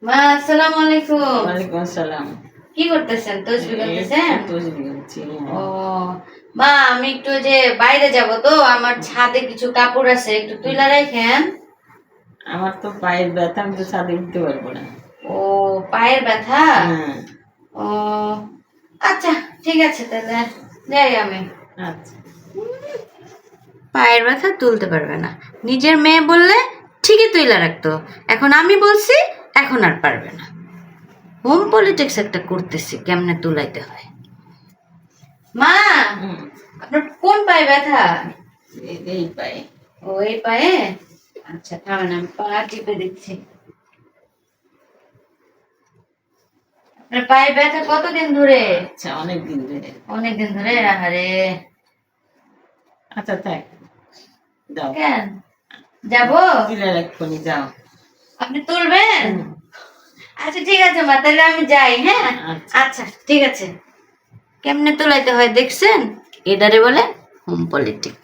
মা আসসালামু আলাইকুম। ওয়ালাইকুম আসসালাম। কি করতেছেন? তসবিহ করতেছেন? তসবিহ করছি। ও মা, আমি একটু যে বাইরে যাব, তো আমার ছাদে কিছু কাপড় আছে, একটু তুইলা রাখেন। আমার তো পায়ের ব্যথা, আমি তো ছাদে উঠতে পারবো না। ও পায়ের ব্যথা? হ্যাঁ। ও আচ্ছা, ঠিক আছে, তাহলে যাই আমি। আচ্ছা। পায়ের ব্যথা তুলতে পারবে না, নিজের মেয়ে বললে ঠিকই তুইলা রাখতো, এখন আমি বলছি, এখন আর পারবে না। হোম পলিটিক্স একটা করতেছি, কেমনে তুলাইতে হয়। মা, আপনার কোন পায়ে ব্যথা? এই পায়ে। ও এই পায়ে? আচ্ছা থামেন, আমি পা টিপে দিচ্ছি। আপনার পায়ে ব্যথা কতদিন ধরে? আচ্ছা, অনেক দিন ধরে। অনেকদিন ধরে? আরে আচ্ছা থাক, যাও। কেন যাবো? তুলে রাখবনি, যাও। আপনি তুলবেন? আচ্ছা ঠিক আছে মা, তাহলে আমি যাই। হ্যাঁ আচ্ছা। আচ্ছা ঠিক আছে। কেমনে তোলাইতে হয় দেখছেন? এটারে বলে হোম পলিটিক্স।